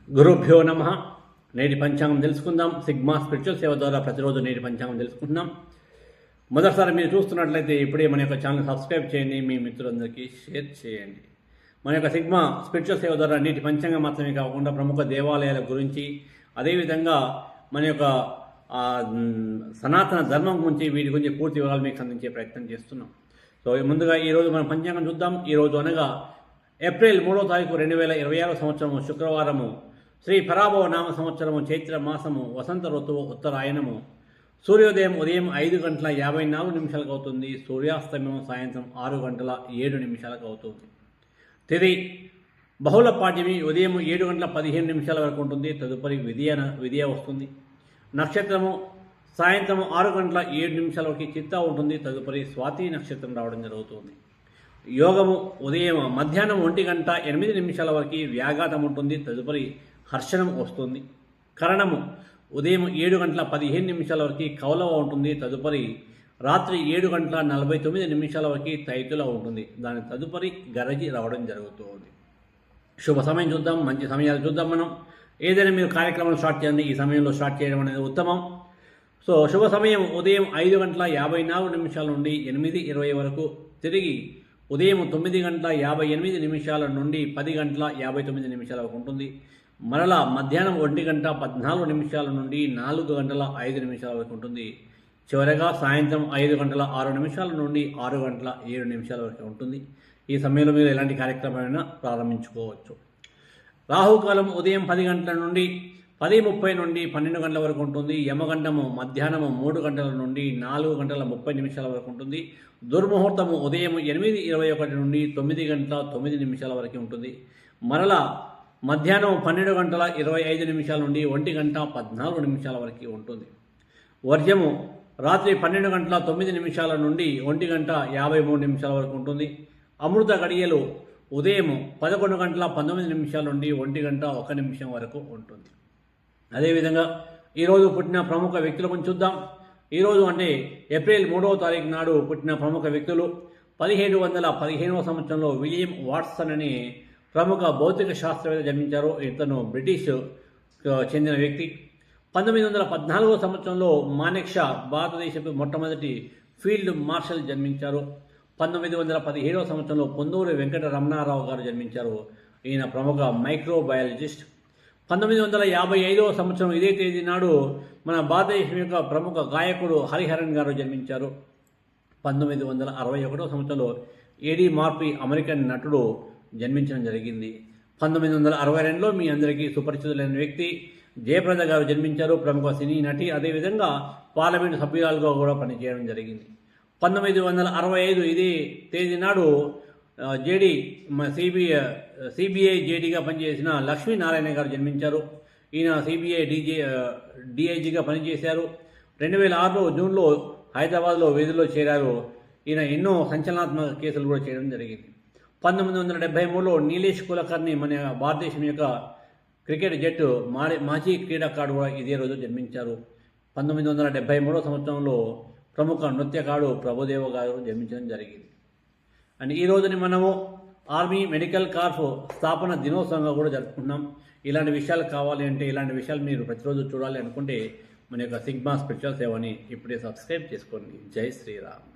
గురుభ్యో నమ. నేటి పంచాంగం తెలుసుకుందాం. సిగ్మా స్పిరిచువల్ సేవ ద్వారా ప్రతిరోజు నేటి పంచాంగం తెలుసుకుంటున్నాం. మొదటిసారి మీరు చూస్తున్నట్లయితే ఇప్పుడే మన యొక్క ఛానల్ సబ్స్క్రైబ్ చేయండి, మీ మిత్రులందరికీ షేర్ చేయండి. మన యొక్క సిగ్మా స్పిరిచువల్ సేవ ద్వారా నేటి పంచాంగం మాత్రమే కాకుండా ప్రముఖ దేవాలయాల గురించి, అదేవిధంగా మన యొక్క సనాతన ధర్మం గురించి, వీటి గురించి పూర్తి వివరాలు మీకు అందించే ప్రయత్నం చేస్తున్నాం. సో ముందుగా ఈరోజు మనం పంచాంగం చూద్దాం. ఈరోజు అనగా ఏప్రిల్ 3వ తారీఖు 2026 సంవత్సరము శుక్రవారము, శ్రీ పరాభవ నామ సంవత్సరము, చైత్ర మాసము, వసంత ఋతువు, ఉత్తరాయణము. సూర్యోదయం ఉదయం 5:54 అవుతుంది. సూర్యాస్తమయం సాయంత్రం 6:07 అవుతుంది. తిది బహుళ పాడ్యమి ఉదయం 7:15 వరకు ఉంటుంది. తదుపరి విద్య వస్తుంది. నక్షత్రము సాయంత్రం 6:07 వరకు చిత్తా ఉంటుంది. తదుపరి స్వాతి నక్షత్రం రావడం జరుగుతుంది. యోగము ఉదయం మధ్యాహ్నం 1:08 వరకు వ్యాఘాతం ఉంటుంది. తదుపరి హర్షణం వస్తుంది. కరణము ఉదయం 7:15 వరకు కౌలవ ఉంటుంది. తదుపరి రాత్రి 7:49 వరకు తైతుల ఉంటుంది. దాని తదుపరి గరజి రావడం జరుగుతుంది. శుభ సమయం చూద్దాం, మంచి సమయాలు చూద్దాం. మనం ఏదైనా మీరు కార్యక్రమాలు స్టార్ట్ చేయండి, ఈ సమయంలో స్టార్ట్ చేయడం అనేది ఉత్తమం. సో శుభ సమయం ఉదయం 5:54 నుండి 8:20 వరకు. తిరిగి ఉదయం 9:58 నుండి 10:59 వరకు ఉంటుంది. మరలా మధ్యాహ్నం 1:14 నుండి 4:05 వరకు ఉంటుంది. చివరగా సాయంత్రం 5:06 నుండి 6:07 వరకు ఉంటుంది. ఈ సమయంలో మీరు ఎలాంటి కార్యక్రమాలైనా ప్రారంభించుకోవచ్చు. రాహుకాలం ఉదయం 10 గంటల నుండి 10:30 నుండి 12 గంటల వరకు ఉంటుంది. యమగండము మధ్యాహ్నము 3 గంటల నుండి 4:30 వరకు ఉంటుంది. దుర్ముహూర్తము ఉదయం 8:21 నుండి 9:09 వరకు ఉంటుంది. మరలా మధ్యాహ్నం 12:25 నుండి 1:14 వరకు ఉంటుంది. వర్జము రాత్రి 12:09 నుండి 1:53 వరకు ఉంటుంది. అమృత గడియలు ఉదయం 11:19 నుండి 1:01 వరకు ఉంటుంది. అదేవిధంగా ఈరోజు పుట్టిన ప్రముఖ వ్యక్తుల గురించి చూద్దాం. ఈరోజు అంటే ఏప్రిల్ 3వ తారీఖు నాడు పుట్టిన ప్రముఖ వ్యక్తులు 1715 సంవత్సరంలో విలియం వాట్సన్ అనే ప్రముఖ భౌతిక శాస్త్రవేత్త జన్మించారు. ఇతను బ్రిటిష్ చెందిన వ్యక్తి. 1914 సంవత్సరంలో మానెక్షా భారతదేశపు మొట్టమొదటి ఫీల్డ్ మార్షల్ జన్మించారు. 1917 సంవత్సరంలో పొందూరు వెంకట రమణారావు గారు జన్మించారు. ఈయన ప్రముఖ మైక్రోబయాలజిస్ట్. 1955 సంవత్సరం ఇదే తేదీ నాడు మన భారతదేశం యొక్క ప్రముఖ గాయకుడు హరిహరన్ గారు జన్మించారు. 1961 సంవత్సరంలో ఏడీ మార్ఫీ అమెరికన్ నటుడు జన్మించడం జరిగింది. 1962లో మీ అందరికీ సుపరిచితులైన వ్యక్తి జయప్రద గారు జన్మించారు. ప్రముఖ సినీ నటి, అదేవిధంగా పార్లమెంటు సభ్యురాలుగా కూడా పనిచేయడం జరిగింది. 1965 ఇదే తేదీ నాడు సిబిఐ జేడీగా పనిచేసిన లక్ష్మీనారాయణ గారు జన్మించారు. ఈయన సిబిఐ డిఐజీగా పనిచేశారు. 2006లో జూన్లో హైదరాబాద్లో విధుల్లో చేరారు. ఈయన ఎన్నో సంచలనాత్మక కేసులు కూడా చేయడం జరిగింది. 1973లో నీలేష్ కులకర్ణి మన భారతదేశం యొక్క క్రికెట్ జట్టు మాజీ క్రీడాకారుడు కూడా ఇదే రోజు జన్మించారు. 1973 సంవత్సరంలో ప్రముఖ నృత్యకారుడు ప్రభుదేవ గారు జన్మించడం జరిగింది. అండ్ ఈ రోజుని మనము ఆర్మీ మెడికల్ కార్ప్ స్థాపన దినోత్సవంగా కూడా జరుపుకుంటున్నాం. ఇలాంటి విషయాలు కావాలి అంటే, ఇలాంటి విషయాలు మీరు ప్రతిరోజు చూడాలి అనుకుంటే మన యొక్క సిగ్మా స్పిరిచువల్ సేవని ఇప్పుడే సబ్స్క్రైబ్ చేసుకోండి. జై శ్రీరామ్.